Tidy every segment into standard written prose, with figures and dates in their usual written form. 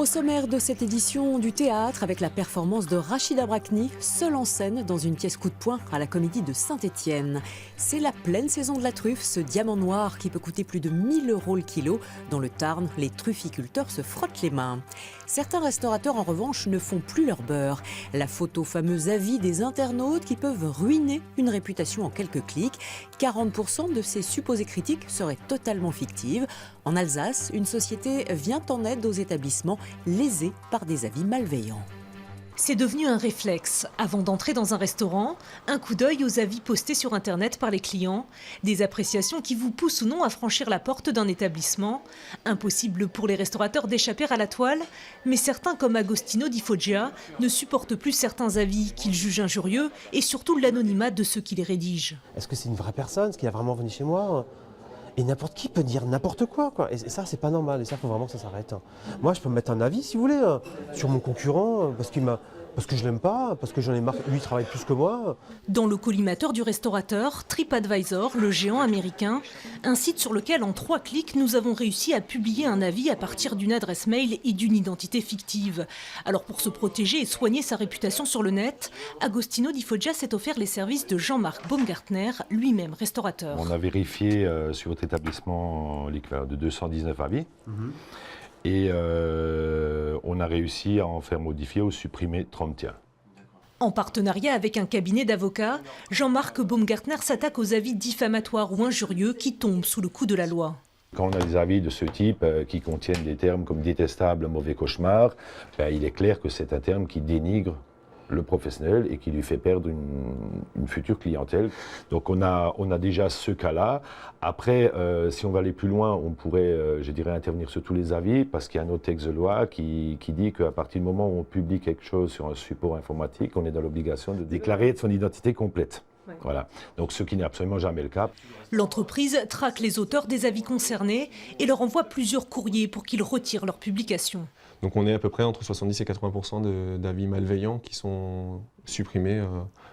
Au sommaire de cette édition du théâtre, avec la performance de Rachida Brakni, seule en scène dans une pièce coup de poing à la Comédie de Saint-Étienne. C'est la pleine saison de la truffe, ce diamant noir qui peut coûter plus de 1 000 € le kilo. Dans le Tarn, les trufficulteurs se frottent les mains. Certains restaurateurs, en revanche, ne font plus leur beurre. La photo fameuse avis des internautes qui peuvent ruiner une réputation en quelques clics. 40% de ces supposées critiques seraient totalement fictives. En Alsace, une société vient en aide aux établissements lésés par des avis malveillants. C'est devenu un réflexe. Avant d'entrer dans un restaurant, un coup d'œil aux avis postés sur Internet par les clients. Des appréciations qui vous poussent ou non à franchir la porte d'un établissement. Impossible pour les restaurateurs d'échapper à la toile. Mais certains, comme Agostino Di Foggia, ne supportent plus certains avis qu'ils jugent injurieux et surtout l'anonymat de ceux qui les rédigent. Est-ce que c'est une vraie personne? Est-ce qu'il a vraiment venu chez moi? Et n'importe qui peut dire n'importe quoi. Et ça, c'est pas normal. Et ça, il faut vraiment que ça s'arrête. Moi, je peux mettre un avis, si vous voulez, sur mon concurrent, parce que je l'aime pas, parce que j'en ai marre. Lui, il travaille plus que moi. Dans le collimateur du restaurateur, TripAdvisor, le géant américain, un site sur lequel, en 3 clics, nous avons réussi à publier un avis à partir d'une adresse mail et d'une identité fictive. Alors, pour se protéger et soigner sa réputation sur le net, Agostino Di Foggia s'est offert les services de Jean-Marc Baumgartner, lui-même restaurateur. On a vérifié sur votre établissement l'équivalent de 219 avis. Et on a réussi à en faire modifier ou supprimer 31. En partenariat avec un cabinet d'avocats, Jean-Marc Baumgartner s'attaque aux avis diffamatoires ou injurieux qui tombent sous le coup de la loi. Quand on a des avis de ce type qui contiennent des termes comme détestable, mauvais cauchemar, il est clair que c'est un terme qui dénigre le professionnel et qui lui fait perdre une future clientèle. Donc on a déjà ce cas-là. Après, si on va aller plus loin, on pourrait, je dirais, intervenir sur tous les avis, parce qu'il y a un autre texte de loi qui dit qu'à partir du moment où on publie quelque chose sur un support informatique, on est dans l'obligation de déclarer son identité complète. Ouais. Voilà. Donc ce qui n'est absolument jamais le cas. L'entreprise traque les auteurs des avis concernés et leur envoie plusieurs courriers pour qu'ils retirent leur publication. Donc on est à peu près entre 70 et 80% d'avis malveillants qui sont supprimés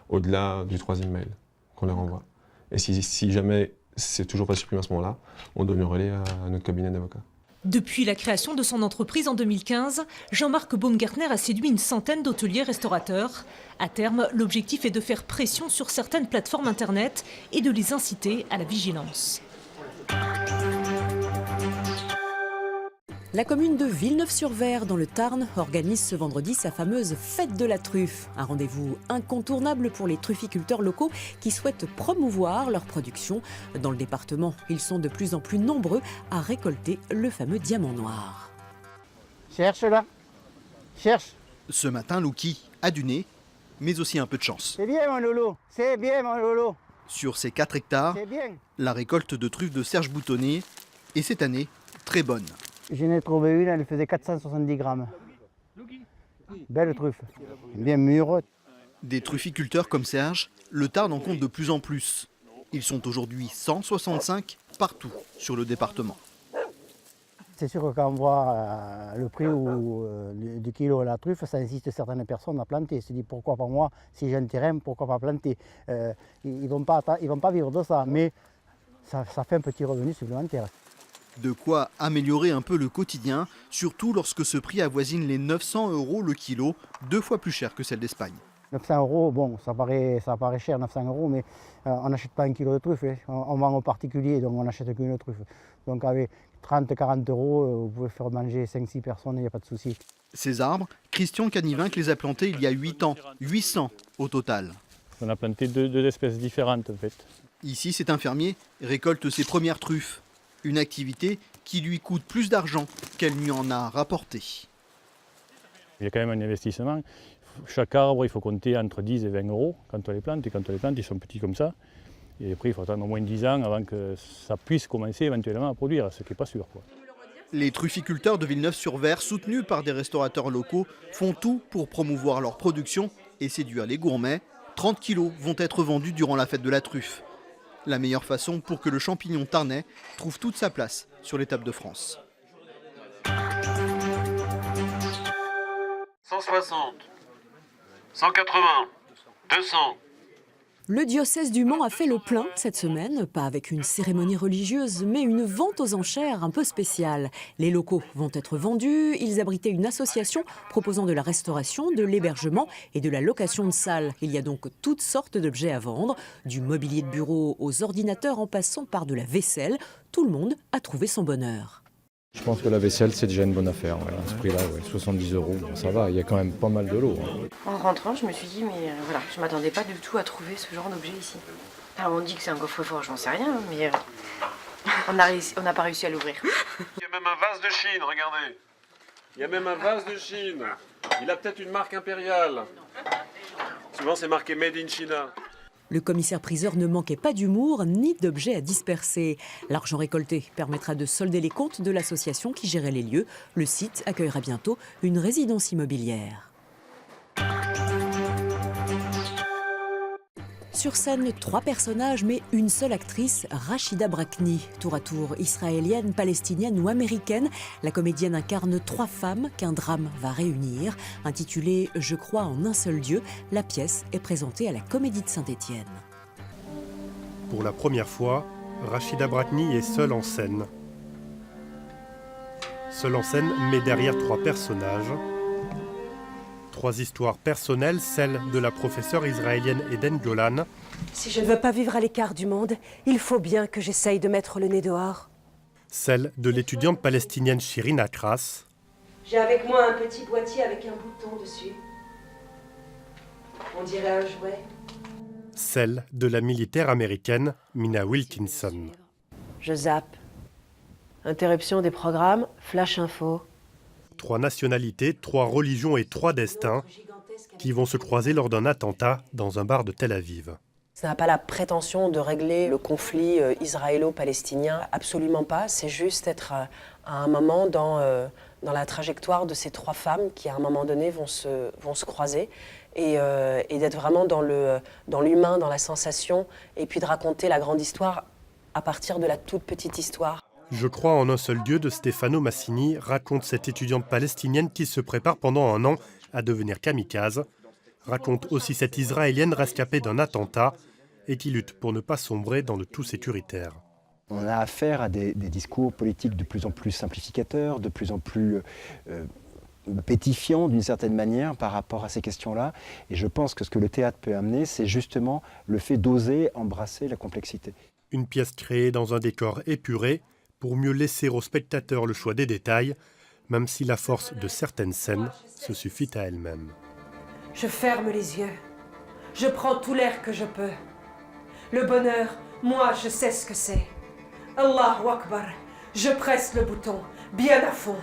au-delà du 3e mail qu'on leur envoie. Et si jamais c'est toujours pas supprimé à ce moment-là, on donne le relais à notre cabinet d'avocats. Depuis la création de son entreprise en 2015, Jean-Marc Baumgartner a séduit une centaine d'hôteliers restaurateurs. À terme, l'objectif est de faire pression sur certaines plateformes Internet et de les inciter à la vigilance. La commune de Villeneuve-sur-Ver, dans le Tarn, organise ce vendredi sa fameuse fête de la truffe. Un rendez-vous incontournable pour les trufficulteurs locaux qui souhaitent promouvoir leur production. Dans le département, ils sont de plus en plus nombreux à récolter le fameux diamant noir. Cherche là, cherche. Ce matin, Louki a du nez, mais aussi un peu de chance. C'est bien mon loulou, c'est bien mon loulou. Sur ces 4 hectares, la récolte de truffes de Serge Boutonnier est cette année très bonne. J'en ai trouvé une, elle faisait 470 grammes. Belle truffe, bien mûre. Des trufficulteurs comme Serge, le Tarn en compte de plus en plus. Ils sont aujourd'hui 165 partout sur le département. C'est sûr que quand on voit le prix du kilo de la truffe, ça incite certaines personnes à planter. Ils se disent pourquoi pas moi, si j'ai un terrain, pourquoi pas planter. Ils ne vont pas vivre de ça, mais ça fait un petit revenu supplémentaire. De quoi améliorer un peu le quotidien, surtout lorsque ce prix avoisine les 900 € le kilo, 2 fois plus cher que celle d'Espagne. 900 €, bon, ça paraît cher, 900 €, mais on n'achète pas un kilo de truffe. On vend aux particuliers, donc on n'achète qu'une truffe. Donc avec 30-40 €, vous pouvez faire manger 5-6 personnes, il n'y a pas de souci. Ces arbres, Christian Canivinck les a plantés il y a 8 ans, 800 au total. On a planté deux espèces différentes en fait. Ici, cet infirmier récolte ses premières truffes. Une activité qui lui coûte plus d'argent qu'elle lui en a rapporté. Il y a quand même un investissement. Chaque arbre, il faut compter entre 10 et 20 € quand on les plante. Et quand on les plante, ils sont petits comme ça. Et après, il faut attendre au moins 10 ans avant que ça puisse commencer éventuellement à produire, ce qui n'est pas sûr, quoi. Les trufficulteurs de Villeneuve-sur-Ver, soutenus par des restaurateurs locaux, font tout pour promouvoir leur production et séduire les gourmets. 30 kilos vont être vendus durant la fête de la truffe. La meilleure façon pour que le champignon tarnais trouve toute sa place sur l'étape de France. 160, 180, 200. Le diocèse du Mans a fait le plein cette semaine, pas avec une cérémonie religieuse, mais une vente aux enchères un peu spéciale. Les locaux vont être vendus, ils abritaient une association proposant de la restauration, de l'hébergement et de la location de salles. Il y a donc toutes sortes d'objets à vendre, du mobilier de bureau aux ordinateurs en passant par de la vaisselle. Tout le monde a trouvé son bonheur. Je pense que la vaisselle, c'est déjà une bonne affaire. Ouais. À ce prix-là, 70 €, bon, ça va, il y a quand même pas mal de lots. En rentrant, je me suis dit, mais voilà, je m'attendais pas du tout à trouver ce genre d'objet ici. Alors on dit que c'est un coffre-fort, j'en sais rien, mais on n'a pas réussi à l'ouvrir. Il y a même un vase de Chine, regardez. Il y a même un vase de Chine. Il a peut-être une marque impériale. Souvent, c'est marqué Made in China. Le commissaire-priseur ne manquait pas d'humour ni d'objets à disperser. L'argent récolté permettra de solder les comptes de l'association qui gérait les lieux. Le site accueillera bientôt une résidence immobilière. Sur scène, 3 personnages, mais une seule actrice, Rachida Brakni. Tour à tour israélienne, palestinienne ou américaine, la comédienne incarne 3 femmes qu'un drame va réunir. Intitulée « Je crois en un seul Dieu », la pièce est présentée à la Comédie de Saint-Étienne. Pour la première fois, Rachida Brakni est seule en scène. Seule en scène, mais derrière 3 personnages. 3 histoires personnelles, celle de la professeure israélienne Eden Golan. Si je ne veux pas vivre à l'écart du monde, il faut bien que j'essaye de mettre le nez dehors. Celle de l'étudiante palestinienne Shirin Akras. J'ai avec moi un petit boîtier avec un bouton dessus. On dirait un jouet. Celle de la militaire américaine Mina Wilkinson. Je zappe. Interruption des programmes, flash info. 3 nationalités, 3 religions et 3 destins qui vont se croiser lors d'un attentat dans un bar de Tel Aviv. Ça n'a pas la prétention de régler le conflit israélo-palestinien, absolument pas. C'est juste être à un moment dans la trajectoire de ces 3 femmes qui, à un moment donné, vont se croiser et d'être vraiment dans l'humain, dans la sensation, et puis de raconter la grande histoire à partir de la toute petite histoire. Je crois en un seul Dieu de Stefano Massini raconte cette étudiante palestinienne qui se prépare pendant un an à devenir kamikaze. Raconte aussi cette Israélienne rescapée d'un attentat et qui lutte pour ne pas sombrer dans le tout sécuritaire. On a affaire à des discours politiques de plus en plus simplificateurs, de plus en plus pétifiants d'une certaine manière par rapport à ces questions-là. Et je pense que ce que le théâtre peut amener, c'est justement le fait d'oser embrasser la complexité. Une pièce créée dans un décor épuré, pour mieux laisser aux spectateurs le choix des détails, même si la force de certaines scènes se suffit à elle-même. Je ferme les yeux. Je prends tout l'air que je peux. Le bonheur, moi, je sais ce que c'est. Allahu Akbar. Je presse le bouton, bien à fond.